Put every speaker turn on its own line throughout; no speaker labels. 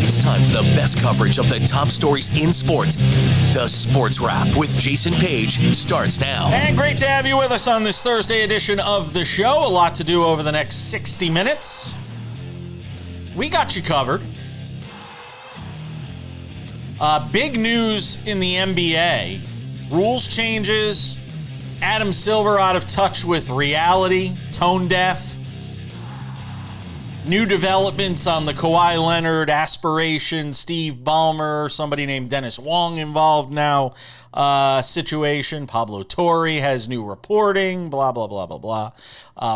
It's time for the best coverage of the top stories in sports. The Sports Wrap with Jason Page starts now.
And great to have you with us on this Thursday edition of the show. A lot to do over the next 60 minutes. We got you covered. Big news in the NBA. Rules changes. Adam Silver out of touch with reality. Tone deaf. New developments on the Kawhi Leonard aspiration, Steve Ballmer, somebody named Dennis Wong involved now situation. Pablo Torre has new reporting, blah, blah, blah, blah, blah.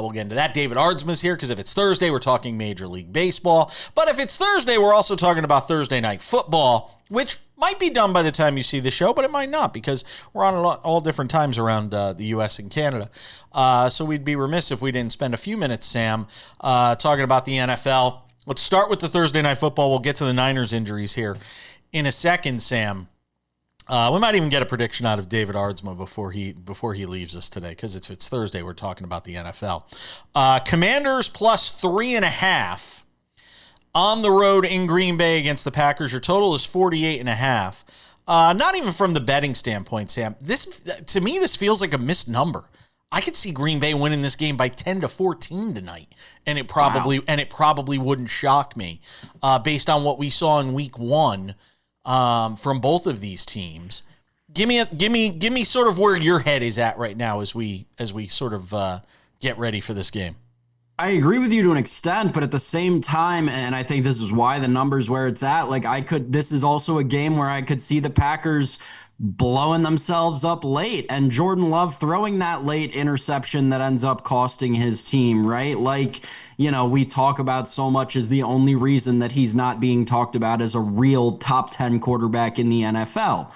We'll get into that. David Aardsma's here because if it's Thursday, we're talking Major League Baseball. But if it's Thursday, we're also talking about Thursday Night Football, which might be done by the time you see the show, but it might not because we're on all different times around the U.S. and Canada. So we'd be remiss if we didn't spend a few minutes, Sam, talking about the NFL. Let's start with the Thursday Night Football. We'll get to the Niners injuries here in a second, Sam. We might even get a prediction out of David Aardsma before he leaves us today, because if it's Thursday, we're talking about the NFL. Commanders plus 3.5 on the road in Green Bay against the Packers. Your total is 48.5. Not even from the betting standpoint, Sam. To me, this feels like a missed number. I could see Green Bay winning this game by 10-14 tonight, and it probably wouldn't shock me, based on what we saw in Week 1. From both of these teams. Give me sort of where your head is at right now as we sort of get ready for this game.
I agree with you to an extent, but at the same time, and I think this is why the number's where it's at, this is also a game where I could see the Packers blowing themselves up late and Jordan Love throwing that late interception that ends up costing his team, right? We talk about so much as the only reason that he's not being talked about as a real top 10 quarterback in the NFL.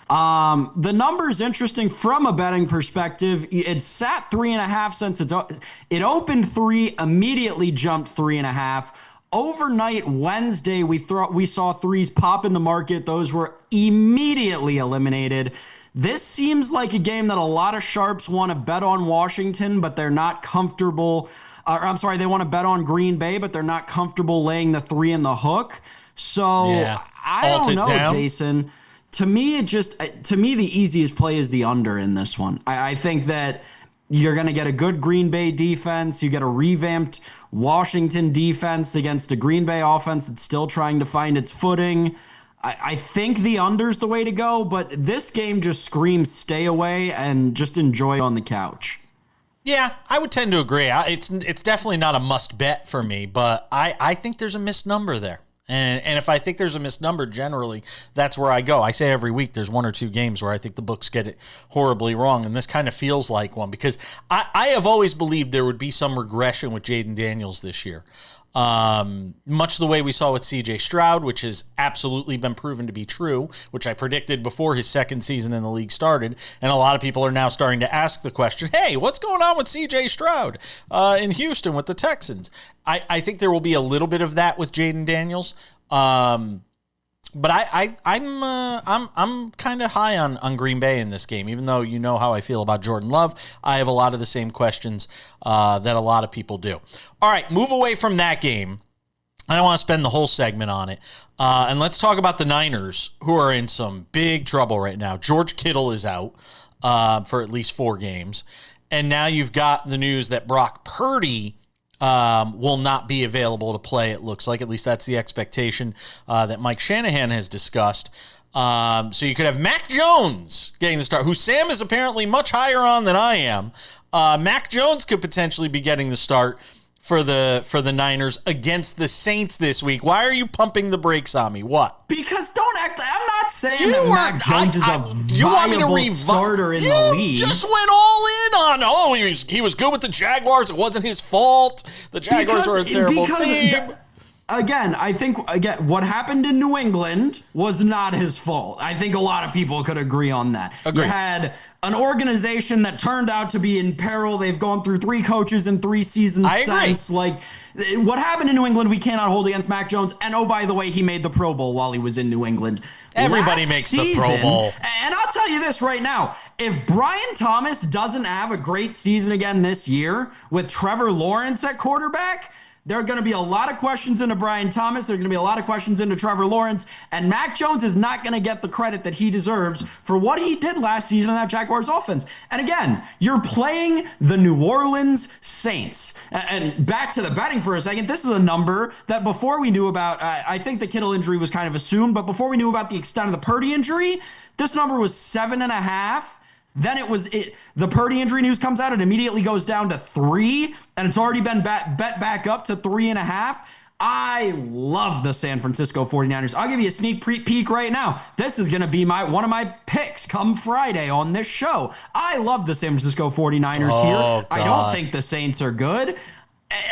The number's interesting from a betting perspective. It sat 3.5 since it opened 3, immediately jumped 3.5. Overnight Wednesday, we saw 3s pop in the market. Those were immediately eliminated. This seems like a game that a lot of sharps want to bet on Washington, but they're not comfortable. They want to bet on Green Bay, but they're not comfortable laying the 3 in the hook. So yeah. I don't know, Jason. To me, the easiest play is the under in this one. I think that you're going to get a good Green Bay defense. You get a revamped Washington defense against a Green Bay offense that's still trying to find its footing. I think the under's the way to go, but this game just screams stay away and just enjoy on the couch.
Yeah, I would tend to agree. It's definitely not a must bet for me, but I think there's a missed number there. And if I think there's a missed number, generally, that's where I go. I say every week there's 1 or 2 games where I think the books get it horribly wrong, and this kind of feels like one because I have always believed there would be some regression with Jaden Daniels this year. Much the way we saw with CJ Stroud, which has absolutely been proven to be true, which I predicted before his second season in the league started. And a lot of people are now starting to ask the question, hey, what's going on with CJ Stroud in Houston with the Texans? I think there will be a little bit of that with Jaden Daniels. But I'm kind of high on Green Bay in this game, even though you know how I feel about Jordan Love. I have a lot of the same questions that a lot of people do. All right, move away from that game. I don't want to spend the whole segment on it. And let's talk about the Niners, who are in some big trouble right now. George Kittle is out for at least 4 games. And now you've got the news that Brock Purdy will not be available to play, it looks like. At least that's the expectation that Mike Shanahan has discussed. So you could have Mac Jones getting the start, who Sam is apparently much higher on than I am. Mac Jones could potentially be getting the start for the Niners against the Saints this week. Why are you pumping the brakes on me? What?
Because don't act. I'm not saying that Mac Jones is a viable starter in the league.
You just went all in on. He was good with the Jaguars. It wasn't his fault. The Jaguars were a terrible team.
Again, I think what happened in New England was not his fault. I think a lot of people could agree on that.
Agreed.
You had an organization that turned out to be in peril. They've gone through 3 coaches in 3 seasons since. Like, what happened in New England, we cannot hold against Mac Jones. And oh, by the way, he made the Pro Bowl while he was in New England.
Everybody makes the Pro Bowl.
And I'll tell you this right now. If Brian Thomas doesn't have a great season again this year with Trevor Lawrence at quarterback, There are going to be a lot of questions into Brian Thomas. There are going to be a lot of questions into Trevor Lawrence. And Mac Jones is not going to get the credit that he deserves for what he did last season in that Jaguars offense. And again, you're playing the New Orleans Saints. And back to the betting for a second, this is a number that before we knew about, I think the Kittle injury was kind of assumed, but before we knew about the extent of the Purdy injury, this number was 7.5. Then the Purdy injury news comes out. It immediately goes down to 3, and it's already been bet back up to 3.5. I love the San Francisco 49ers. I'll give you a sneak peek right now. This is going to be one of my picks come Friday on this show. I love the San Francisco 49ers here.
God.
I don't think the Saints are good.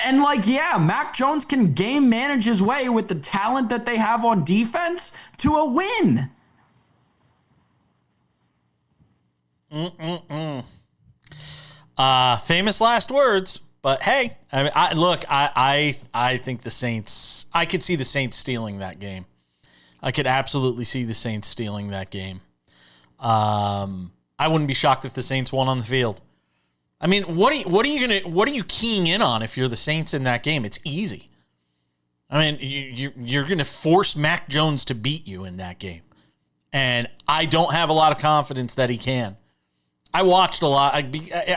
And Mac Jones can game manage his way with the talent that they have on defense to a win.
Famous last words, but hey, I think the Saints, I could see the Saints stealing that game. I could absolutely see the Saints stealing that game. I wouldn't be shocked if the Saints won on the field. I mean, what are you keying in on if you're the Saints in that game? It's easy. I mean, you're going to force Mac Jones to beat you in that game. And I don't have a lot of confidence that he can. I watched a lot. I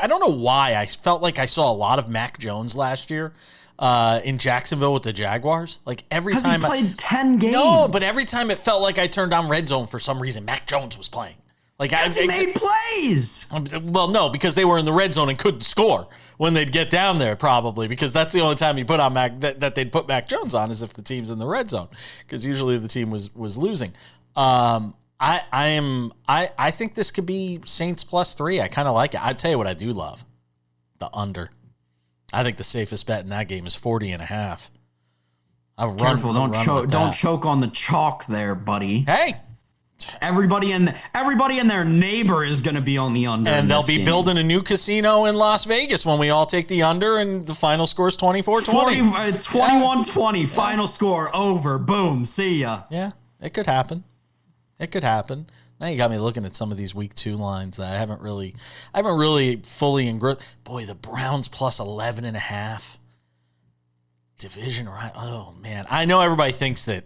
don't know why. I felt like I saw a lot of Mac Jones last year in Jacksonville with the Jaguars. Like every time
he played 10 games.
No, but every time it felt like I turned on Red Zone for some reason, Mac Jones was playing. Like
he made plays.
Well, no, because they were in the red zone and couldn't score when they'd get down there, probably because that's the only time you put on that they'd put Mac Jones on is if the team's in the red zone, because usually the team was losing. I think this could be Saints +3. I kind of like it. I tell you what I do love, the under. I think the safest bet in that game is 40.5.
Careful, don't choke on the chalk there, buddy.
Hey,
everybody and their neighbor is going to be on the under,
and they'll be building a new casino in Las Vegas when we all take the under, and the final score is 24-20.
21-20. Final score over. Boom. See ya.
Yeah, it could happen. It could happen. Now you got me looking at some of these week 2 lines that I haven't really fully engrossed. Boy, the Browns +11.5. Division, right? Oh man, I know everybody thinks that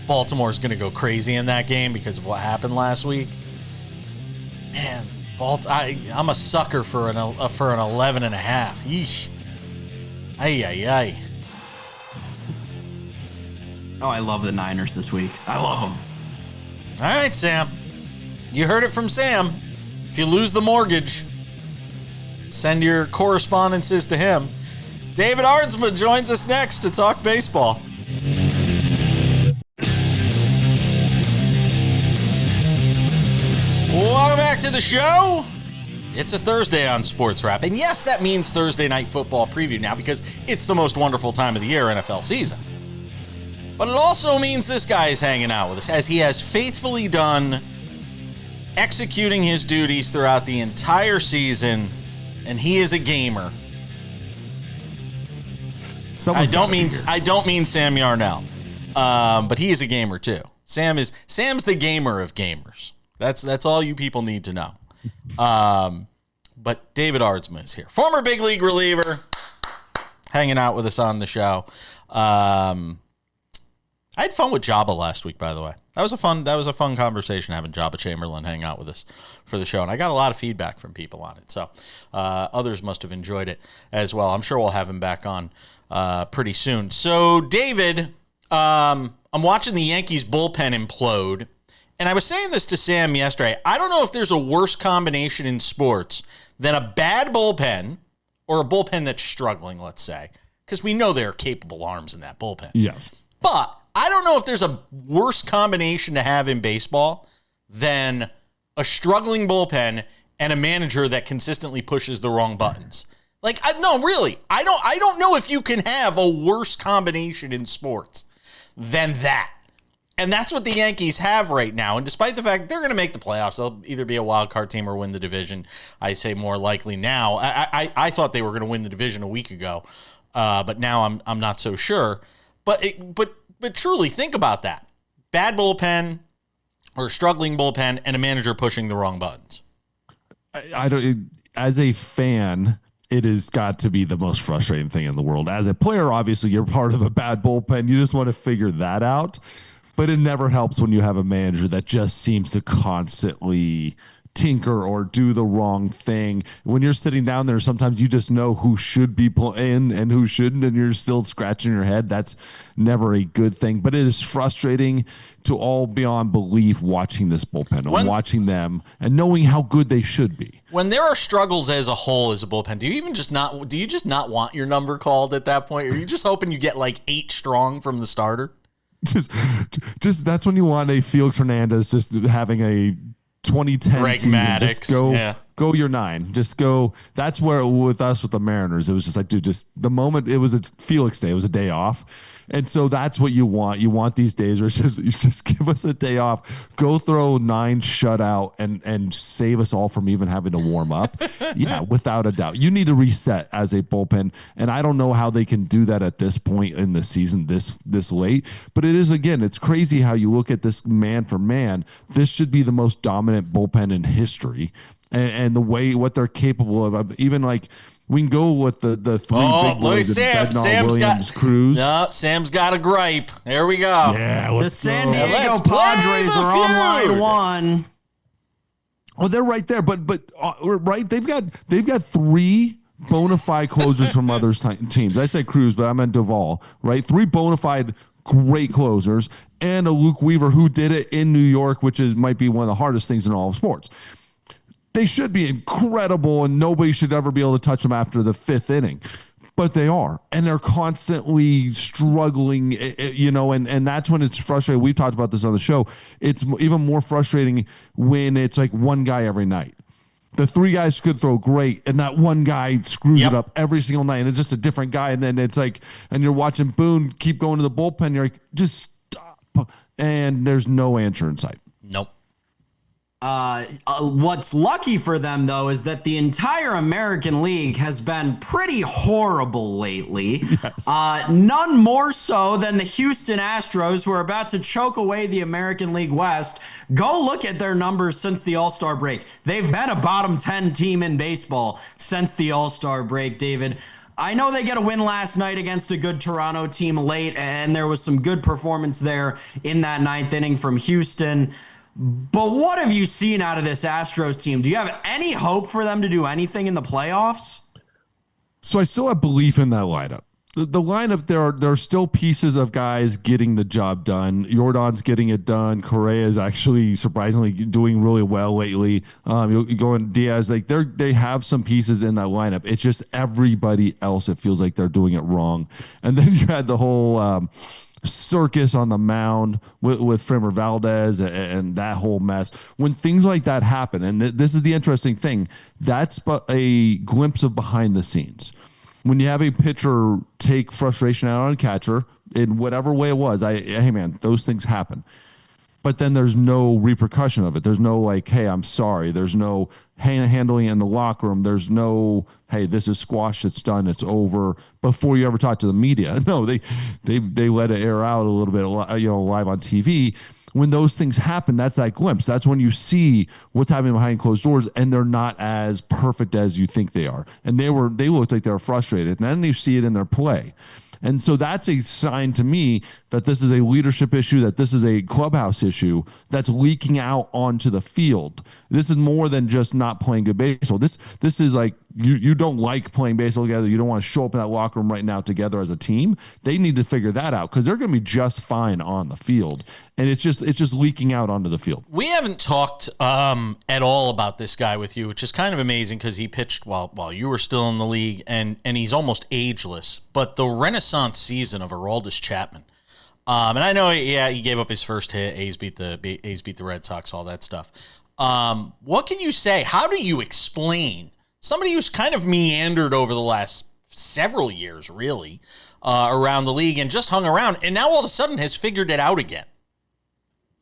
Baltimore is going to go crazy in that game because of what happened last week. Man, I'm a sucker for an 11.5. Yeesh. Ay.
Oh, I love the Niners this week. I love them.
All right, Sam. You heard it from Sam. If you lose the mortgage, send your correspondences to him. David Aardsma joins us next to talk baseball. Welcome back to the show. It's a Thursday on SportsWrap. And yes, that means Thursday night football preview now because it's the most wonderful time of the year, NFL season. But it also means this guy is hanging out with us, as he has faithfully done, executing his duties throughout the entire season, and he is a gamer. I don't mean Sam Yarnell, but he is a gamer too. Sam's the gamer of gamers. That's all you people need to know. But David Aardsma is here, former big league reliever, hanging out with us on the show. I had fun with Jabba last week, by the way. That was a fun conversation having Jabba Chamberlain hang out with us for the show, and I got a lot of feedback from people on it. So others must have enjoyed it as well. I'm sure we'll have him back on pretty soon. So, David, I'm watching the Yankees bullpen implode, and I was saying this to Sam yesterday. I don't know if there's a worse combination in sports than a bad bullpen or a bullpen that's struggling, let's say, because we know there are capable arms in that bullpen.
Yes.
But I don't know if there's a worse combination to have in baseball than a struggling bullpen and a manager that consistently pushes the wrong buttons. No, really. I don't know if you can have a worse combination in sports than that. And that's what the Yankees have right now. And despite the fact they're going to make the playoffs, they'll either be a wild card team or win the division. I say more likely now. I thought they were going to win the division a week ago, but now I'm not so sure. But truly, think about that. Bad bullpen or struggling bullpen and a manager pushing the wrong buttons.
I don't. As a fan, it has got to be the most frustrating thing in the world. As a player, obviously, you're part of a bad bullpen. You just want to figure that out. But it never helps when you have a manager that just seems to constantly tinker or do the wrong thing. When you're sitting down there, sometimes you just know who should be playing and who shouldn't, and you're still scratching your head. That's never a good thing. But it is frustrating to all beyond belief watching this bullpen and watching them and knowing how good they should be.
When there are struggles as a whole as a bullpen, do you just not want your number called at that point? Are you just hoping you get like 8 strong from the starter?
Just that's when you want a Felix Hernandez just having a 2010
Greg
season.
Maddux,
Just go your 9. Just go. That's where with the Mariners, it was just like, dude, just the moment it was a Felix day, it was a day off. And so that's what you want. You want these days where it's just, you just give us a day off, go throw 9 shutout and save us all from even having to warm up. Yeah, without a doubt. You need to reset as a bullpen. And I don't know how they can do that at this point in the season this late. But it is, again, it's crazy how you look at this man for man. This should be the most dominant bullpen in history. And the way what they're capable of even like we can go with the 3 big boys. Sam's got
Cruz. No, Sam's got a gripe. There we go.
Yeah, the San Diego Padres are on line 1.
Oh, they're right there, but right, they've got 3 bona fide closers from other teams. I say Cruz, but I meant Duvall. Right, 3 bona fide great closers, and a Luke Weaver who did it in New York, which might be one of the hardest things in all of sports. They should be incredible, and nobody should ever be able to touch them after the 5th inning. But they are, and they're constantly struggling, and that's when it's frustrating. We've talked about this on the show. It's even more frustrating when it's like one guy every night. The 3 guys could throw great, and that one guy screws it up every single night, and it's just a different guy. And then it's like, and you're watching Boone keep going to the bullpen, you're like, just stop. And there's no answer in sight.
Nope.
What's lucky for them, though, is that the entire American League has been pretty horrible lately. Yes. None more so than the Houston Astros, who are about to choke away the American League West. Go look at their numbers since the All-Star break. They've been a bottom 10 team in baseball since the All-Star break, David. I know they get a win last night against a good Toronto team late, and there was some good performance there in that 9th inning from Houston. But what have you seen out of this Astros team? Do you have any hope for them to do anything in the playoffs?
So I still have belief in that lineup. The lineup, there are still pieces of guys getting the job done. Jordan's getting it done. Correa is actually surprisingly doing really well lately. You go in Diaz, like they have some pieces in that lineup. It's just everybody else, it feels like they're doing it wrong. And then you had the whole circus on the mound with Framber Valdez and that whole mess. When things like that happen, and this is the interesting thing, that's but a glimpse of behind the scenes. When you have a pitcher take frustration out on a catcher in whatever way it was, hey man, those things happen. But then there's no repercussion of it. There's no like, hey, I'm sorry. There's no handling in the locker room. There's no, hey, this is squashed. It's done. It's over. Before you ever talk to the media, no, they let it air out a little bit, live on TV. When those things happen, that's that glimpse. That's when you see what's happening behind closed doors, and they're not as perfect as you think they are. And they looked like they were frustrated. And then you see it in their play. And so that's a sign to me that this is a leadership issue, that this is a clubhouse issue that's leaking out onto the field. This is more than just not playing good baseball. This is like you don't like playing baseball together. You don't want to show up in that locker room right now together as a team. They need to figure that out because they're going to be just fine on the field. And it's just leaking out onto the field.
We haven't talked at all about this guy with you, which is kind of amazing because he pitched while you were still in the league, and he's almost ageless. But the renaissance season of Aroldis Chapman, and I know, he gave up his first hit. A's beat the Red Sox, all that stuff. What can you say? How do you explain somebody who's kind of meandered over the last several years, really, around the league and just hung around, and now all of a sudden has figured it out again?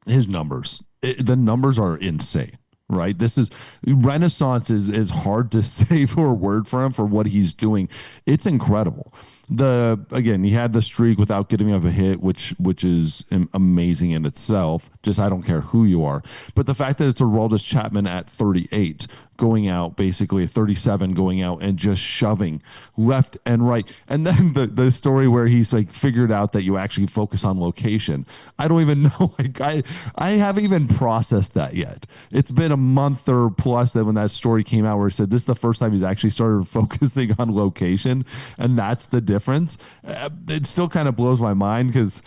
His numbers, the numbers are insane, right? This is renaissance is hard to say for a word for him for what he's doing. It's incredible. Again, he had the streak without getting up a hit, which is amazing in itself. Just I don't care who you are, but the fact that it's Aroldis Chapman at 38 going out, basically 37 going out and just shoving left and right, and then the story where he's like figured out that you actually focus on location. I don't even know. Like I haven't even processed that yet. It's been a month or plus that when that story came out where he said this is the first time he's actually started focusing on location, and that's the difference. It still kind of blows my mind because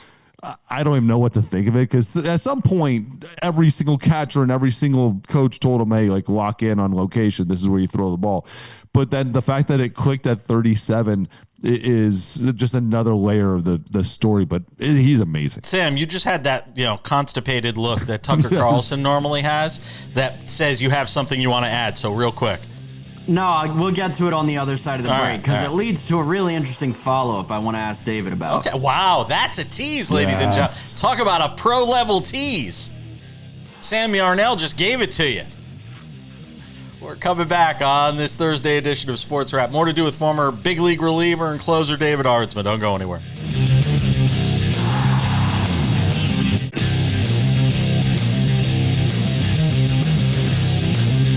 I don't even know what to think of it, because at some point every single catcher and every single coach told him, hey, like lock in on location, this is where you throw the ball. But then the fact that it clicked at 37 is just another layer of the story. But he's amazing.
Sam, you just had that constipated look that Tucker Carlson normally has that says you have something you want to add. So real quick.
No, we'll get to it on the other side of the break, because it leads to a really interesting follow-up I want to ask David about.
Okay, wow, that's a tease, ladies and gentlemen. Talk about a pro-level tease. Sam Yarnell just gave it to you. We're coming back on this Thursday edition of Sports Wrap. More to do with former big league reliever and closer David Aardsma. Don't go anywhere.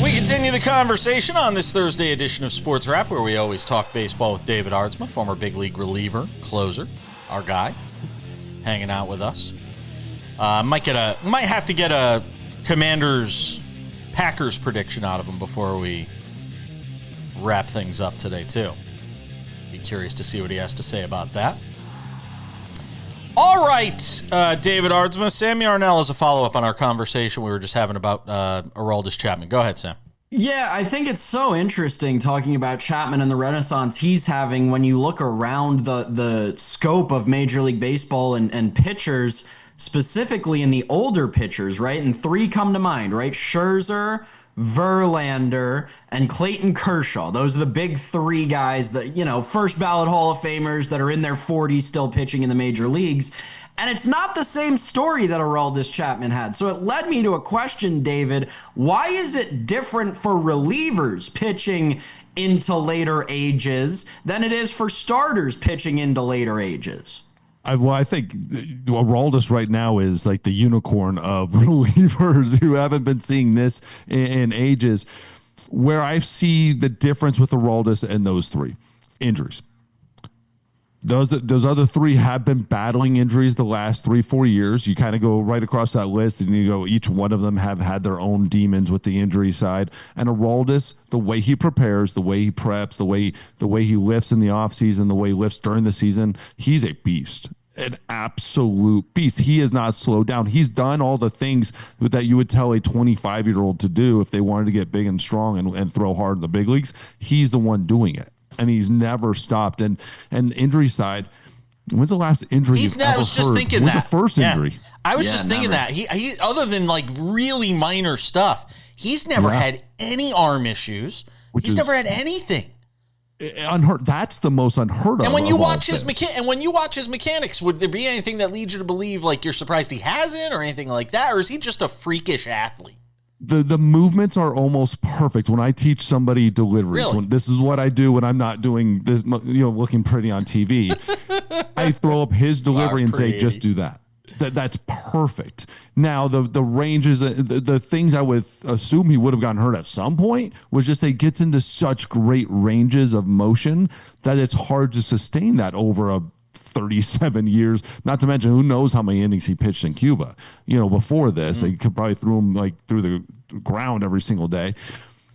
We continue the conversation on this Thursday edition of Sports Wrap, where we always talk baseball with David Aardsma, former big league reliever, closer, our guy, hanging out with us. Might have to get a Commanders-Packers prediction out of him before we wrap things up today, too. Be curious to see what he has to say about that. All right, David Aardsma. Sam Yarnell is a follow-up on our conversation we were just having about Aroldis Chapman. Go ahead, Sam.
Yeah, I think it's so interesting talking about Chapman and the renaissance he's having when you look around the scope of Major League Baseball and pitchers, specifically in the older pitchers, right? And three come to mind, right? Scherzer, Verlander, and Clayton Kershaw. Those are the big three guys that, first ballot Hall of Famers that are in their 40s still pitching in the major leagues. And it's not the same story that Aroldis Chapman had. So it led me to a question, David. Why is it different for relievers pitching into later ages than it is for starters pitching into later ages?
I think Aroldis right now is like the unicorn of relievers who haven't been seeing this in ages. Where I see the difference with Aroldis and those three injuries. Those other three have been battling injuries the last 3-4 years. You kind of go right across that list and you go, each one of them have had their own demons with the injury side. And Aroldis, the way he prepares, the way he preps, the way he lifts in the offseason, the way he lifts during the season, he's a beast. An absolute beast. He has not slowed down. He's done all the things that you would tell a 25-year-old to do if they wanted to get big and strong and throw hard in the big leagues. He's the one doing it. And he's never stopped. And injury side, when's the last injury you've ever heard?
Thinking
when's
that.
the first injury?
I was just thinking that. He other than like really minor stuff, he's never had any arm issues. He's never had anything.
Unheard. That's the most unheard of.
And when you watch his mechanics, would there be anything that leads you to believe like you're surprised he hasn't or anything like that, or is he just a freakish athlete?
The movements are almost perfect. When I teach somebody deliveries, this is what I do when I'm not doing this, looking pretty on TV. I throw up his delivery and say, just do that. That's perfect. Now, the ranges, the things I would assume he would have gotten hurt at some point was just he gets into such great ranges of motion that it's hard to sustain that over a 37 years, not to mention who knows how many innings he pitched in Cuba. Before this, they could probably throw him through the ground every single day.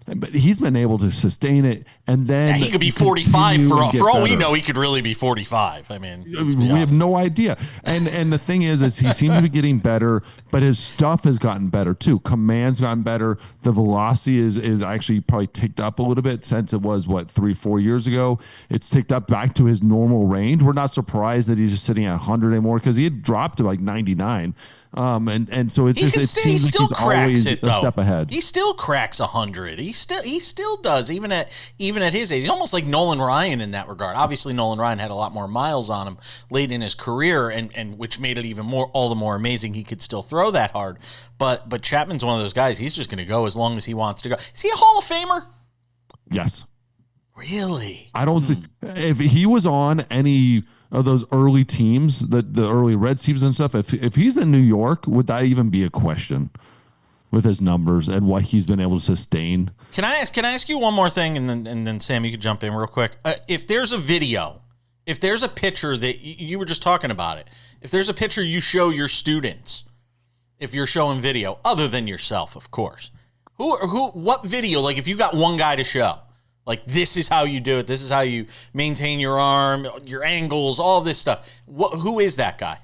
But he's been able to sustain it, and then
he could be 45 for all we know. He could really be 45. I mean, we
have no idea. And the thing is he seems to be getting better, but his stuff has gotten better too. Command's gotten better. The velocity is actually probably ticked up a little bit since it was 3-4 years ago. It's ticked up back to his normal range. We're not surprised that he's just sitting at 100 anymore because he had dropped to 99. And so it seems like he's always a step ahead.
He still cracks 100. He still does, even at his age. He's almost like Nolan Ryan in that regard. Obviously, Nolan Ryan had a lot more miles on him late in his career, and which made it even all the more amazing he could still throw that hard. But Chapman's one of those guys. He's just going to go as long as he wants to go. Is he a Hall of Famer?
Yes.
Really?
I don't think if he was on any of those early teams, the early Reds teams and stuff, if he's in New York, would that even be a question with his numbers and what he's been able to sustain?
Can I ask you one more thing, and then Sam, you could jump in real quick. If there's a video, if there's a picture that you were just talking about it, if there's a picture you show your students, if you're showing video other than yourself, of course, what video? Like if you got one guy to show. Like, this is how you do it. This is how you maintain your arm, your angles, all this stuff. Who is that guy?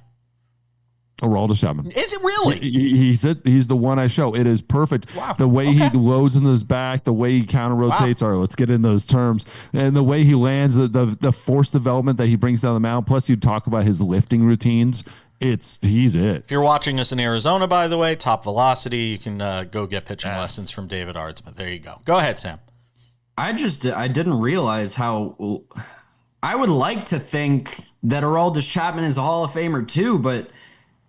Aroldis Chapman.
Is it really?
He's the one I show. It is perfect.
Wow.
The way he loads in his back, the way he counter rotates. All right, let's get in those terms. And the way he lands, the force development that he brings down the mound. Plus, you talk about his lifting routines. He's it.
If you're watching us in Arizona, by the way, Top Velocity, you can go get pitching lessons from David Aardsma. There you go. Go ahead, Sam.
I didn't realize how I would like to think that Aroldis Chapman is a Hall of Famer too, but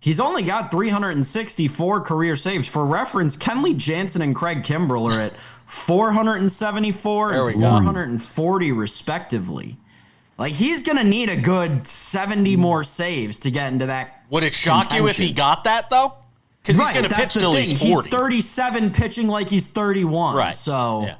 he's only got 364 career saves. For reference, Kenley Jansen and Craig Kimbrell are at 474 and 440 respectively. Like, he's going to need a good 70 more saves to get into that.
Would it shock you if he got that, though? Because he's going to pitch till he's 40.
He's 37 pitching like he's 31.
Right.
So...
Yeah.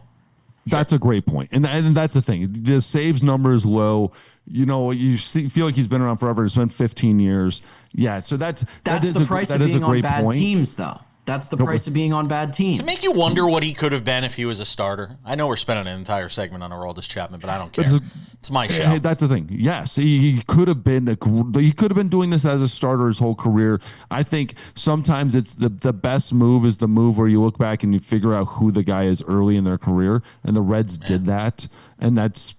That's a great point. And that's the thing. The saves number is low. You know, feel like he's been around forever. It's been 15 years. Yeah, so that's
the price of being on bad teams, though. That's the price of being on bad teams.
Does it make you wonder what he could have been if he was a starter? I know we're spending an entire segment on Aroldis Chapman, but I don't care. It's my show.
Hey, that's the thing. Yes, he could have been doing this as a starter his whole career. I think sometimes it's the best move is the move where you look back and you figure out who the guy is early in their career, and the Reds did that, and that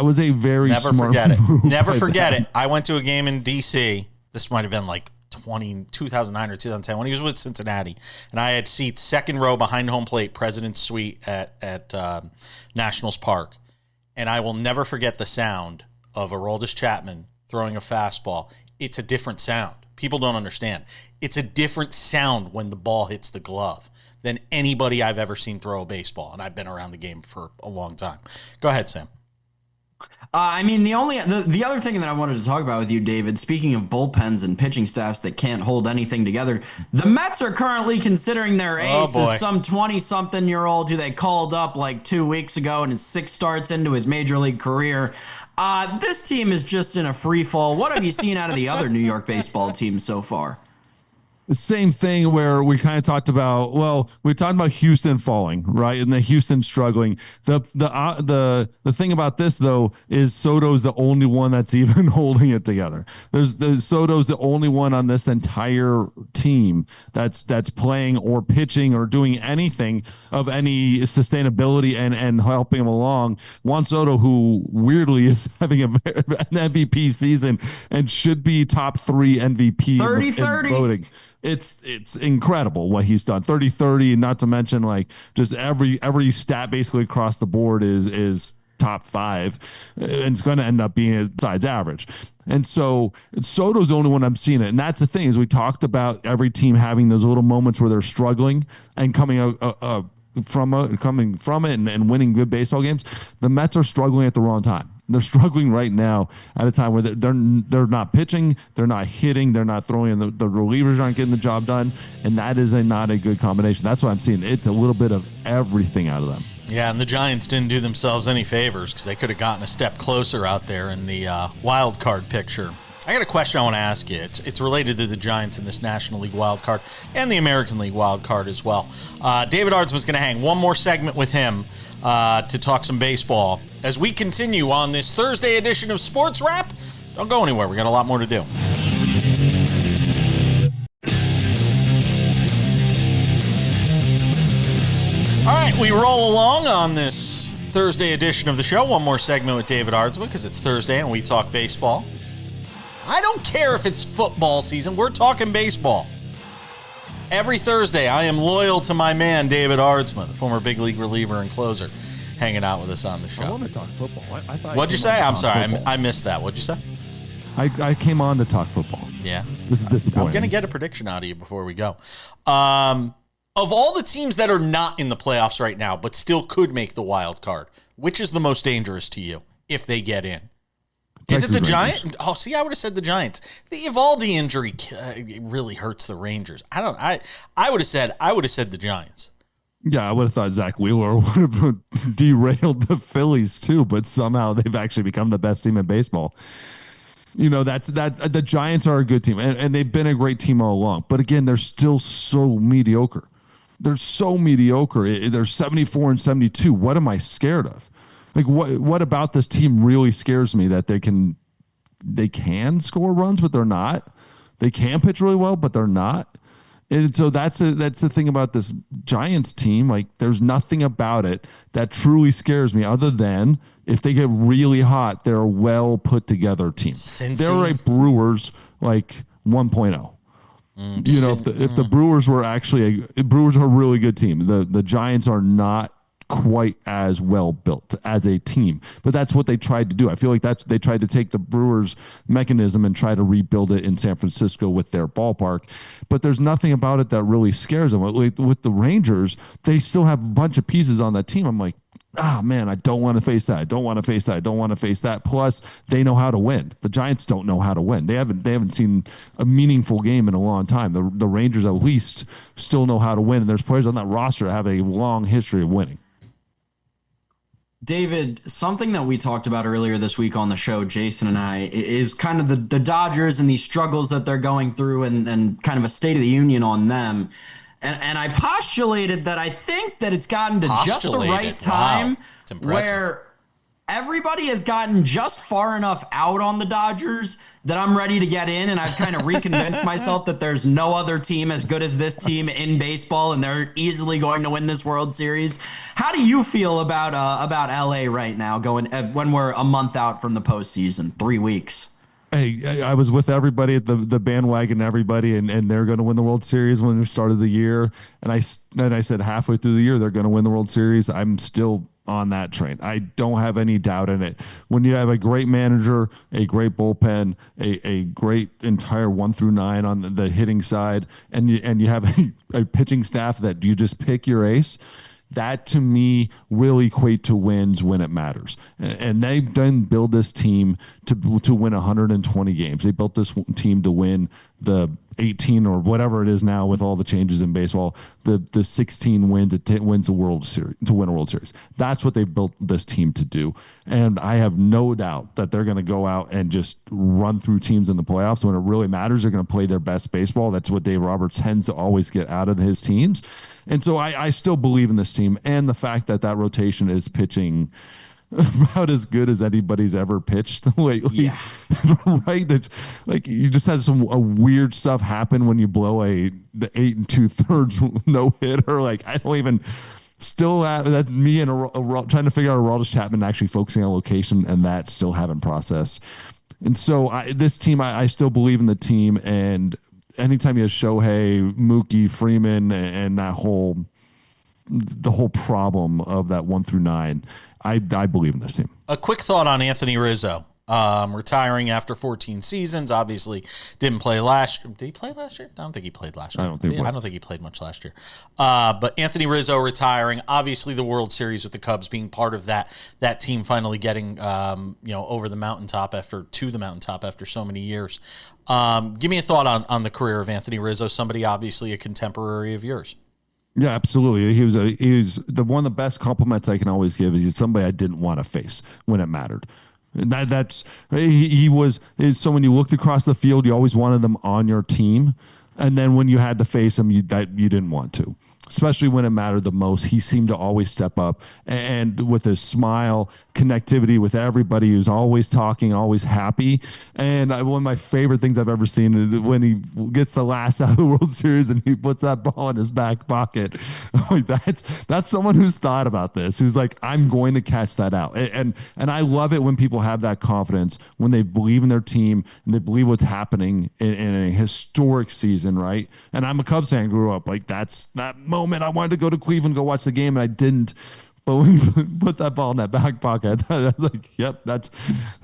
was a very smart move.
Never forget it. I went to a game in D.C. This might have been like 2009 or 2010 when he was with Cincinnati, and I had seats second row behind home plate, President's Suite at Nationals Park, and I will never forget the sound of Aroldis Chapman throwing a fastball. It's a different sound. People don't understand. It's a different sound when the ball hits the glove than anybody I've ever seen throw a baseball, and I've been around the game for a long time. Go ahead, Sam.
I mean, the other thing that I wanted to talk about with you, David, speaking of bullpens and pitching staffs that can't hold anything together, the Mets are currently considering their ace as some 20-something-year-old who they called up like 2 weeks ago and is 6 starts into his major league career. This team is just in a free fall. What have you seen out of the other New York baseball teams so far?
The same thing where we kind of talked about, we talked about Houston falling, right? And the Houston struggling. The thing about this, though, is Soto's the only one that's even holding it together. Soto's the only one on this entire team that's playing or pitching or doing anything of any sustainability and helping him along. Juan Soto, who weirdly is having an MVP season and should be top 3 MVP
30-30
voting. It's incredible what he's done. 30-30, not to mention like just every stat basically across the board is top 5, and it's going to end up being besides average. And so Soto's the only one I'm seeing it. And that's the thing is we talked about every team having those little moments where they're struggling and coming from it and winning good baseball games. The Mets are struggling at the wrong time. They're struggling right now at a time where they're not pitching, they're not hitting, they're not throwing, and the relievers aren't getting the job done, and that is not a good combination. That's what I'm seeing. It's a little bit of everything out of them.
Yeah, and the Giants didn't do themselves any favors because they could have gotten a step closer out there in the wild card picture. I got a question I want to ask you. It's related to the Giants in this National League wild card and the American League wild card as well. David Aardsma was going to hang one more segment with him to talk some baseball as we continue on this Thursday edition of Sports Wrap. Don't go anywhere. We got a lot more to do. All right, we roll along on this Thursday edition of the show. One more segment with David Aardsma because it's Thursday and we talk baseball. I don't care if it's football season. We're talking baseball. Every Thursday, I am loyal to my man, David Aardsma, the former big league reliever and closer, hanging out with us on the show.
I want to talk football.
What'd you say? I'm sorry. I missed that. What'd you say?
I came on to talk football.
Yeah.
This is disappointing.
I'm going to get a prediction out of you before we go. Of all the teams that are not in the playoffs right now, but still could make the wild card, which is the most dangerous to you if they get in? Is it the Giants? Oh, see, I would have said the Giants. The Evaldi injury really hurts the Rangers. I would have said the Giants.
Yeah, I would have thought Zach Wheeler would have derailed the Phillies too, but somehow they've actually become the best team in baseball. You know, the Giants are a good team, and they've been a great team all along. But again, they're still so mediocre. They're so mediocre. They're 74 and 72. What am I scared of? Like, what about this team really scares me? That they can score runs, but they're not. They can pitch really well, but they're not. And so that's the thing about this Giants team. Like, there's nothing about it that truly scares me other than if they get really hot, they're a well put together team. They're a Brewers like 1.0. You know, if the Brewers were actually Brewers are a really good team. The Giants are not quite as well built as a team, but that's what they tried to do. I feel like they tried to take the Brewers mechanism and try to rebuild it in San Francisco with their ballpark, but there's nothing about it that really scares them. With the Rangers, they still have a bunch of pieces on that team. I'm like, man, I don't want to face that. I don't want to face that. I don't want to face that. Plus, they know how to win. The Giants don't know how to win. They haven't seen a meaningful game in a long time. The Rangers at least still know how to win, and there's players on that roster that have a long history of winning.
David, something that we talked about earlier this week on the show, Jason and I, is kind of the Dodgers and these struggles that they're going through and kind of a state of the union on them. And I postulated that I think that it's gotten to just the right time where everybody has gotten just far enough out on the Dodgers that I'm ready to get in, and I've kind of reconvinced myself that there's no other team as good as this team in baseball, and they're easily going to win this World Series. How do you feel about LA right now, going when we're a month out from the postseason, 3 weeks?
Hey, I was with everybody at the bandwagon, and they're going to win the World Series when we started the year. And I said halfway through the year they're going to win the World Series. I'm still on that train. I don't have any doubt in it. When you have a great manager, a great bullpen, a great entire 1 through 9 on the hitting side, and you have a pitching staff that you just pick your ace, that to me will equate to wins when it matters. And they've then built this team to win 120 games. They built this team to win the 18 or whatever it is now with all the changes in baseball, the 16 wins, it wins the World Series, to win a World Series. That's what they built this team to do. And I have no doubt that they're going to go out and just run through teams in the playoffs. When it really matters, they're going to play their best baseball. That's what Dave Roberts tends to always get out of his teams. And so I still believe in this team, and the fact that rotation is pitching about as good as anybody's ever pitched lately. Yeah. Right? It's like you just had some weird stuff happen when you blow the 8 2/3 no hitter. Like, I don't even still that's me and trying to figure out Aroldis Chapman actually focusing on location, and that still haven't processed. And so this team, I still believe in the team. And anytime you have Shohei, Mookie, Freeman, and the whole problem of that 1 through 9, I believe in this team.
A quick thought on Anthony Rizzo, retiring after 14 seasons. Obviously, didn't play last year. Did he play last year? I don't think he played last year. I don't think he played much last year. But Anthony Rizzo retiring. Obviously, the World Series with the Cubs being part of that team finally getting over the mountaintop after so many years. Give me a thought on the career of Anthony Rizzo. Somebody obviously a contemporary of yours.
Yeah, absolutely. He was the one of the best compliments I can always give is he's somebody I didn't want to face when it mattered. He was. So when you looked across the field, you always wanted them on your team, and then when you had to face him, you didn't want to. Especially when it mattered the most, he seemed to always step up, and with his smile, connectivity with everybody, he was always talking, always happy. And one of my favorite things I've ever seen is when he gets the last out of the World Series and he puts that ball in his back pocket. Like, that's someone who's thought about this, who's like, I'm going to catch that out. And I love it when people have that confidence, when they believe in their team and they believe what's happening in a historic season, right? And I'm a Cubs fan, grew up like that moment I wanted to go to Cleveland, go watch the game, and I didn't. But when you put that ball in that back pocket, I was like, yep, that's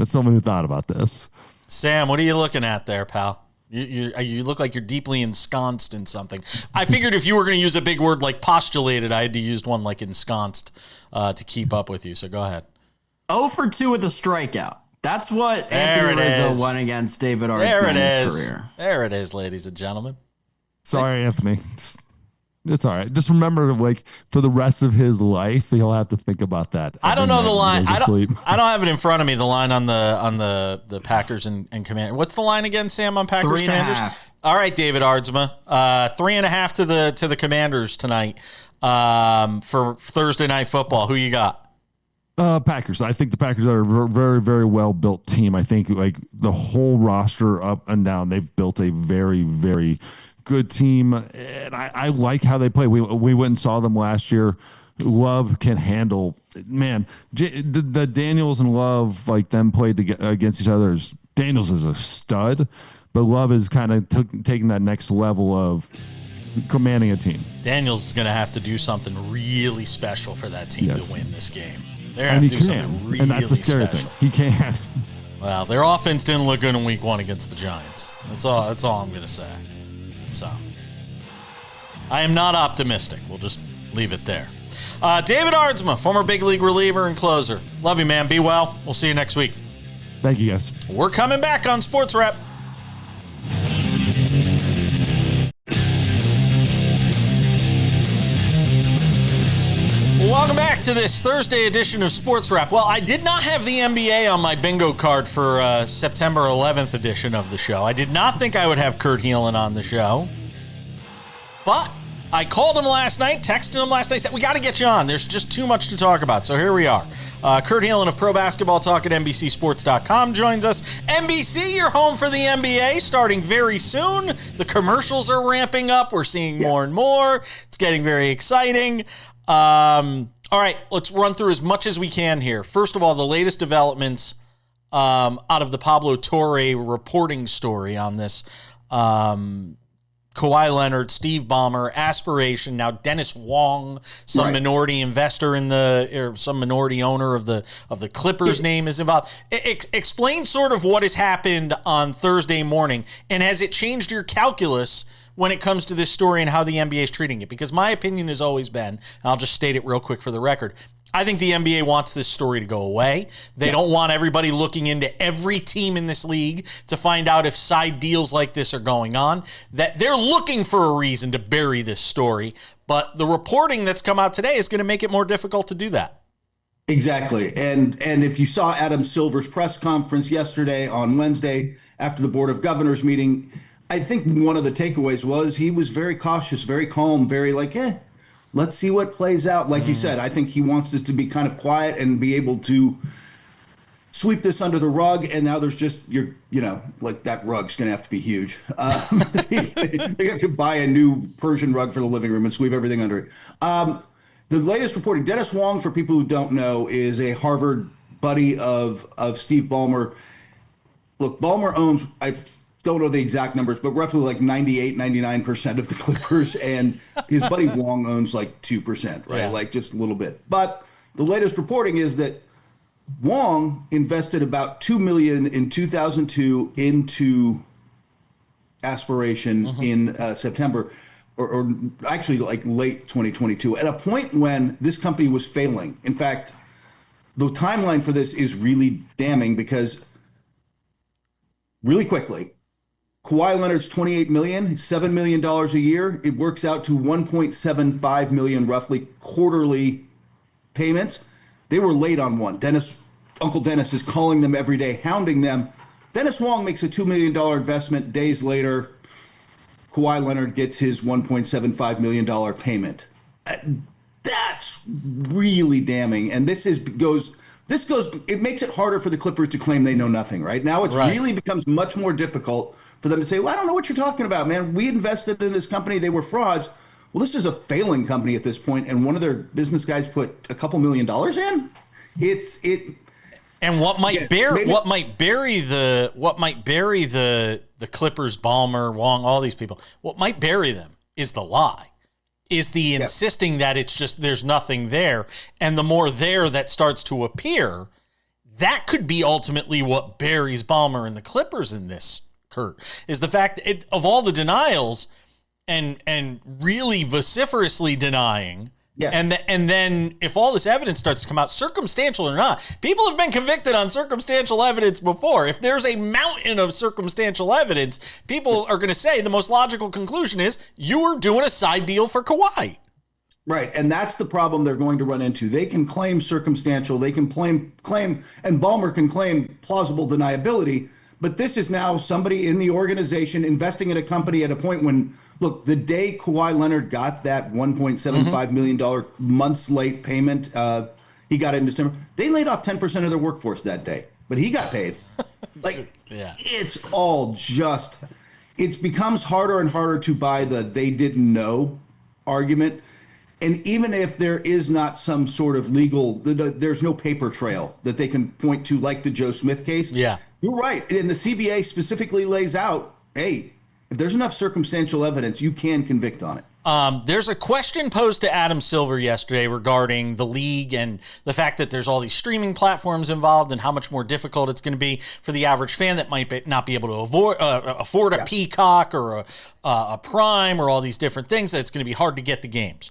someone who thought about this.
Sam, what are you looking at there, pal? You look like you're deeply ensconced in something. I figured if you were going to use a big word like postulated, I had to use one like ensconced to keep up with you. So go ahead.
0 for 2 with a strikeout. That's what Anthony Rizzo won against David Aardsma in his career.
There it is, ladies and gentlemen.
Sorry, Anthony. It's all right. Just remember, like, for the rest of his life, he'll have to think about that.
I don't know the line. I don't have it in front of me. The line on the Packers and Commanders. What's the line again, Sam, on Packers Commanders?
3.5.
All right, David Aardsma. 3.5 to the Commanders tonight for Thursday Night Football. Who you got?
Packers. I think the Packers are a very, very well built team. I think like the whole roster up and down, they've built a very, very good team, and I like how they play. We went and saw them last year. Love can handle, man. The Daniels and Love, like them played against each other. Daniels is a stud, but Love is kind of taking that next level of commanding a team.
Daniels is going to have to do something really special for that team to win this game. They're
and
going
he
to do
can,
something really
and that's the scary
special.
thing. He can't.
Well, their offense didn't look good in Week 1 against the Giants. That's all I'm going to say. So, I am not optimistic. We'll just leave it there. David Aardsma, former big league reliever and closer. Love you, man. Be well. We'll see you next week.
Thank you, guys.
We're coming back on SportsWrap. Welcome back to this Thursday edition of SportsWrap. Well, I did not have the NBA on my bingo card for September 11th edition of the show. I did not think I would have Kurt Helin on the show. But I called him last night, texted him last night, said, we got to get you on. There's just too much to talk about. So here we are. Kurt Helin of Pro Basketball Talk at NBCSports.com joins us. NBC, you're home for the NBA starting very soon. The commercials are ramping up. We're seeing more and more. It's getting very exciting. All right, let's run through as much as we can here. First of all, the latest developments out of the Pablo Torre reporting story on this. Kawhi Leonard, Steve Ballmer, aspiration. Now Dennis Wong, some minority investor or some minority owner of the Clippers name is involved. Explain sort of what has happened on Thursday morning, and has it changed your calculus when it comes to this story and how the NBA is treating it? Because my opinion has always been, and I'll just state it real quick for the record, I think the NBA wants this story to go away. They don't want everybody looking into every team in this league to find out if side deals like this are going on. That they're looking for a reason to bury this story, but the reporting that's come out today is going to make it more difficult to do that.
Exactly. And if you saw Adam Silver's press conference yesterday on Wednesday after the Board of Governors meeting, I think one of the takeaways was he was very cautious, very calm, very like, let's see what plays out. Like you said, I think he wants this to be kind of quiet and be able to sweep this under the rug. And now there's just, like that rug's going to have to be huge. They have to buy a new Persian rug for the living room and sweep everything under it. The latest reporting, Dennis Wong, for people who don't know, is a Harvard buddy of Steve Ballmer. Look, Ballmer owns, I don't know the exact numbers, but roughly like 98, 99% of the Clippers, and his buddy Wong owns like 2%, right? Yeah. Like just a little bit. But the latest reporting is that Wong invested about $2 million in 2002 into Aspiration in September, or actually like late 2022, at a point when this company was failing. In fact, the timeline for this is really damning because really quickly, Kawhi Leonard's $28 million, $7 million a year. It works out to $1.75 million roughly quarterly payments. They were late on one. Uncle Dennis is calling them every day, hounding them. Dennis Wong makes a $2 million investment. Days later, Kawhi Leonard gets his $1.75 million payment. That's really damning. And this goes. It makes it harder for the Clippers to claim they know nothing, right? Now it's really becomes much more difficult for them to say, well, I don't know what you're talking about, man. We invested in this company. They were frauds. Well, this is a failing company at this point, and one of their business guys put a couple $1 million in.
And what might bury the Clippers, Ballmer, Wong, all these people, what might bury them is the lie. Is the insisting that it's just there's nothing there, and the more there that starts to appear, that could be ultimately what buries Ballmer and the Clippers in this Kurt, is the fact that of all the denials and really vociferously denying.
Yeah.
And then if all this evidence starts to come out, circumstantial or not, people have been convicted on circumstantial evidence before. If there's a mountain of circumstantial evidence, people are going to say the most logical conclusion is you were doing a side deal for Kawhi.
Right, and that's the problem they're going to run into. They can claim circumstantial, they can claim, and Ballmer can claim plausible deniability, but this is now somebody in the organization investing in a company at a point when, look, the day Kawhi Leonard got that $1.75 million months late payment, he got it in December, they laid off 10% of their workforce that day, but he got paid. It's all just, it becomes harder and harder to buy the they didn't know argument. And even if there is not some sort of legal, there's no paper trail that they can point to, like the Joe Smith case.
Yeah.
You're right. And the CBA specifically lays out, hey, if there's enough circumstantial evidence, you can convict on it.
There's a question posed to Adam Silver yesterday regarding the league and the fact that there's all these streaming platforms involved and how much more difficult it's going to be for the average fan that might not be able to afford a Peacock or a Prime or all these different things, that it's going to be hard to get the games.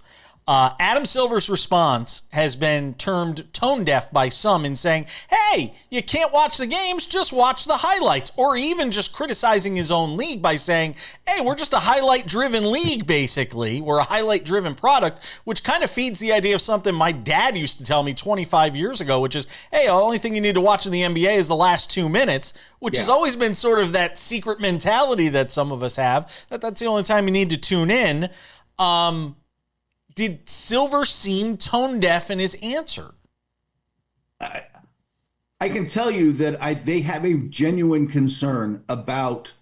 Adam Silver's response has been termed tone deaf by some in saying, hey, you can't watch the games, just watch the highlights, or even just criticizing his own league by saying, hey, we're just a highlight-driven league, basically. We're a highlight-driven product, which kind of feeds the idea of something my dad used to tell me 25 years ago, which is, hey, the only thing you need to watch in the NBA is the last 2 minutes, which has always been sort of that secret mentality that some of us have, that's the only time you need to tune in. Did Silver seem tone deaf in his answer?
I can tell you that they have a genuine concern about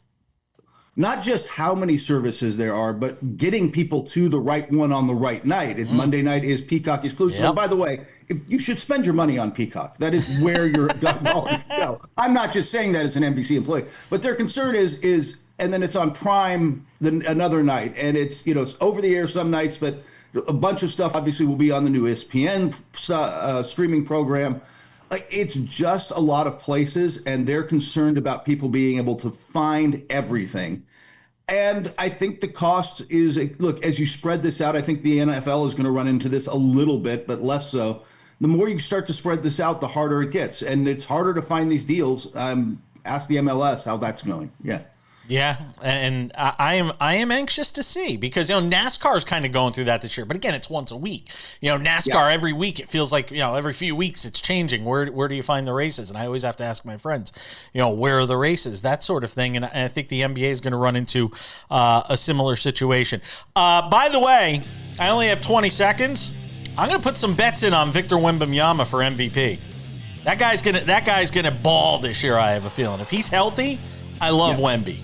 not just how many services there are, but getting people to the right one on the right night. And Monday night is Peacock exclusive.
Yep.
And by the way, if you should spend your money on Peacock. That is where your dollars go. I'm not just saying that as an NBC employee, but their concern is, and then it's on Prime another night, and it's it's over the air some nights, but a bunch of stuff obviously will be on the new ESPN streaming program. Like, it's just a lot of places, and they're concerned about people being able to find everything. And I think the cost is, look, as you spread this out, I think the NFL is going to run into this a little bit, but less so. The more you start to spread this out, the harder it gets. And it's harder to find these deals. Ask the MLS how that's going. Yeah.
Yeah, and I am anxious to see, because NASCAR is kind of going through that this year, but again, it's once a week. NASCAR every week, it feels like every few weeks it's changing. Where do you find the races? And I always have to ask my friends, where are the races? That sort of thing. And I think the NBA is going to run into a similar situation. By the way, I only have 20 seconds. I'm going to put some bets in on Victor Wembanyama for MVP. That guy's gonna ball this year. I have a feeling if he's healthy, I love Wemby.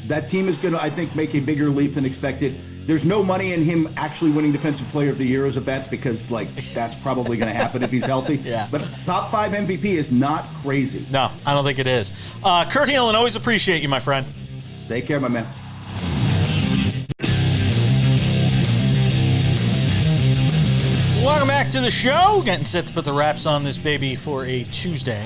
That team is going to, I think, make a bigger leap than expected. There's no money in him actually winning Defensive Player of the Year as a bet, because, that's probably going to happen if he's healthy.
Yeah.
But top 5 MVP is not crazy.
No, I don't think it is. Kurt Helin, always appreciate you, my friend.
Take care, my man.
Welcome back to the show. Getting set to put the wraps on this baby for a Tuesday.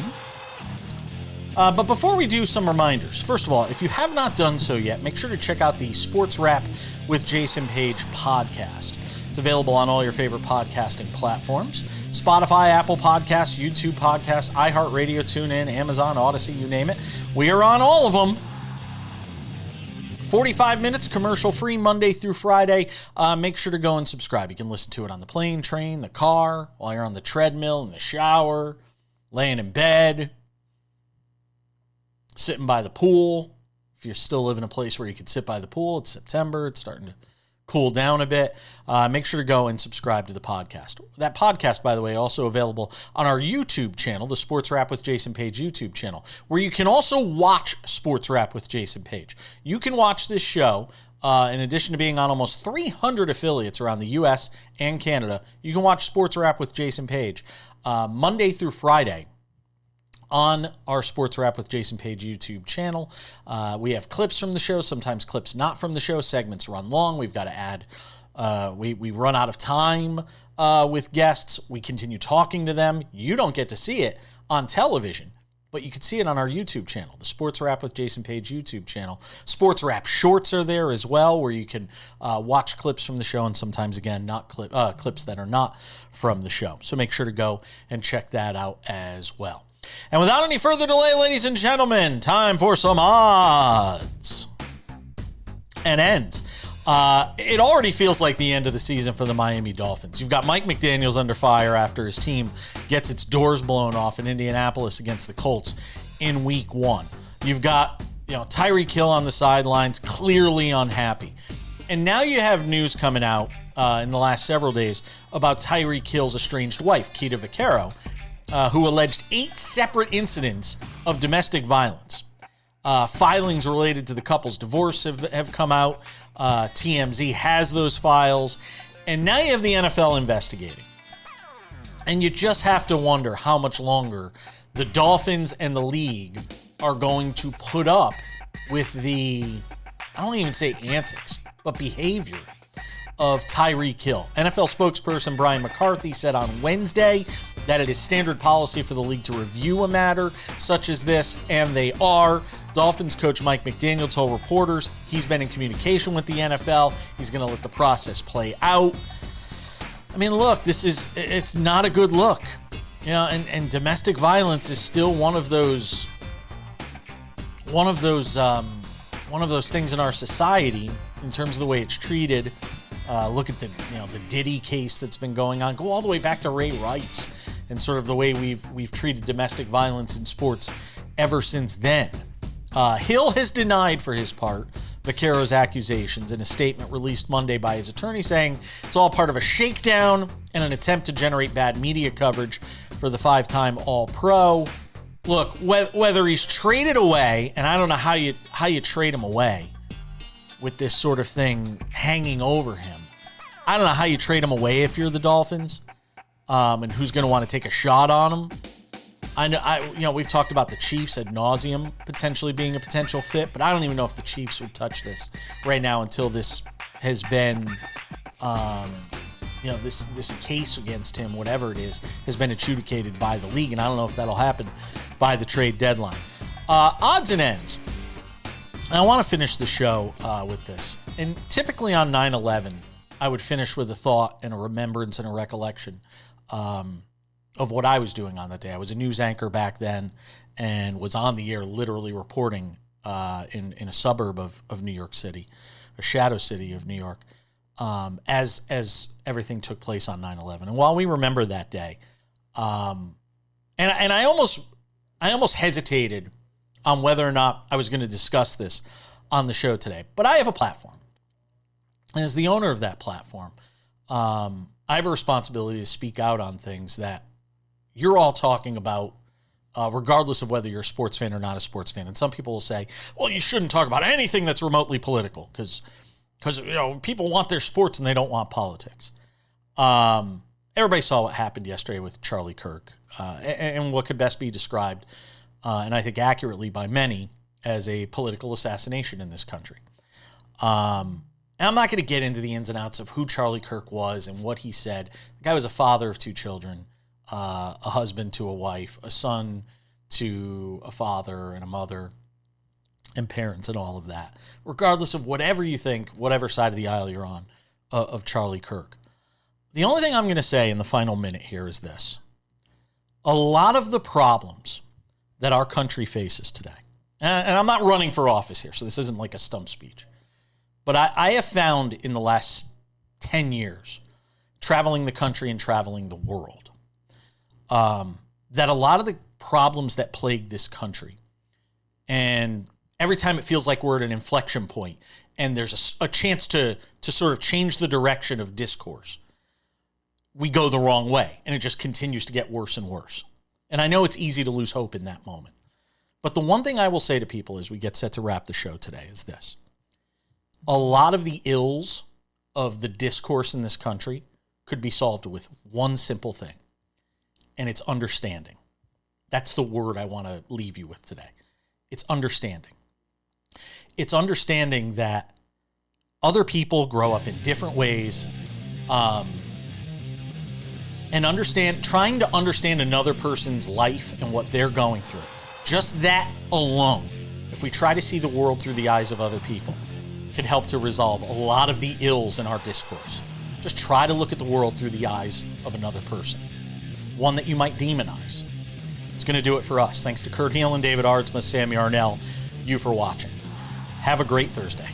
But before we do, some reminders. First of all, if you have not done so yet, make sure to check out the Sports Wrap with Jason Page podcast. It's available on all your favorite podcasting platforms: Spotify, Apple Podcasts, YouTube Podcasts, iHeartRadio, TuneIn, Amazon, Odyssey, you name it. We are on all of them. 45 minutes, commercial-free, Monday through Friday. Make sure to go and subscribe. You can listen to it on the plane, train, the car, while you're on the treadmill, in the shower, laying in bed, sitting by the pool. If you still live in a place where you can sit by the pool, it's September, it's starting to cool down a bit. Make sure to go and subscribe to the podcast. That podcast, by the way, also available on our YouTube channel, the Sports Wrap with Jason Page YouTube channel, where you can also watch Sports Wrap with Jason Page. You can watch this show, in addition to being on almost 300 affiliates around the U.S. and Canada. You can watch Sports Wrap with Jason Page Monday through Friday on our Sports Wrap with Jason Page YouTube channel. We have clips from the show, sometimes clips not from the show. Segments run long. We've got to add, we run out of time with guests. We continue talking to them. You don't get to see it on television, but you can see it on our YouTube channel, the Sports Wrap with Jason Page YouTube channel. Sports Wrap shorts are there as well, where you can watch clips from the show, and sometimes, again, not clips that are not from the show. So make sure to go and check that out as well. And without any further delay, ladies and gentlemen, time for some odds and ends. It already feels like the end of the season for the Miami Dolphins. You've got Mike McDaniels under fire after his team gets its doors blown off in Indianapolis against the Colts in Week 1. You've got Tyreek Hill on the sidelines, clearly unhappy. And now you have news coming out in the last several days about Tyreek Hill's estranged wife, Kita Vaquero, who alleged 8 separate incidents of domestic violence. Filings related to the couple's divorce have come out. TMZ has those files. And now you have the NFL investigating. And you just have to wonder how much longer the Dolphins and the league are going to put up with the, I don't even say antics, but behavior of Tyreek Hill. NFL spokesperson Brian McCarthy said on Wednesday that it is standard policy for the league to review a matter such as this, and they are. Dolphins coach Mike McDaniel told reporters he's been in communication with the NFL. He's going to let the process play out. I mean, look, it's not a good look. And domestic violence is still one of those things in our society in terms of the way it's treated. Look at the Diddy case that's been going on. Go all the way back to Ray Rice and sort of the way we've treated domestic violence in sports ever since then. Hill has denied, for his part, Vaquero's accusations in a statement released Monday by his attorney, saying it's all part of a shakedown and an attempt to generate bad media coverage for the 5-time All-Pro. Look, whether he's traded away, and I don't know how you trade him away with this sort of thing hanging over him. I don't know how you trade him away if you're the Dolphins, and who's going to want to take a shot on him. I know, we've talked about the Chiefs ad nauseum potentially being a potential fit, but I don't even know if the Chiefs would touch this right now until this has been, this case against him, whatever it is, has been adjudicated by the league, and I don't know if that'll happen by the trade deadline. Odds and ends. And I want to finish the show with this. And typically on 9/11, I would finish with a thought and a remembrance and a recollection of what I was doing on that day. I was a news anchor back then and was on the air literally reporting in a suburb of New York City, a shadow city of New York, as everything took place on 9/11. And while we remember that day, and I almost hesitated on whether or not I was going to discuss this on the show today. But I have a platform. And as the owner of that platform, I have a responsibility to speak out on things that you're all talking about, regardless of whether you're a sports fan or not a sports fan. And some people will say, well, you shouldn't talk about anything that's remotely political because people want their sports and they don't want politics. Everybody saw what happened yesterday with Charlie Kirk and what could best be described, and I think accurately by many, as a political assassination in this country. And I'm not going to get into the ins and outs of who Charlie Kirk was and what he said. The guy was a father of 2 children, a husband to a wife, a son to a father and a mother, and parents and all of that. Regardless of whatever you think, whatever side of the aisle you're on, of Charlie Kirk. The only thing I'm going to say in the final minute here is this. A lot of the problems that our country faces today, and I'm not running for office here, so this isn't like a stump speech, but I have found in the last 10 years, traveling the country and traveling the world, that a lot of the problems that plague this country, and every time it feels like we're at an inflection point and there's a chance to sort of change the direction of discourse, we go the wrong way, and it just continues to get worse and worse. And I know it's easy to lose hope in that moment. But the one thing I will say to people as we get set to wrap the show today is this. A lot of the ills of the discourse in this country could be solved with one simple thing, and it's understanding. That's the word I want to leave you with today. It's understanding. It's understanding that other people grow up in different ways, and trying to understand another person's life and what they're going through. Just that alone, if we try to see the world through the eyes of other people, can help to resolve a lot of the ills in our discourse. Just try to look at the world through the eyes of another person, one that you might demonize. It's going to do it for us. Thanks to Kurt Helin, David Aardsma, Sam Yarnell, you for watching. Have a great Thursday.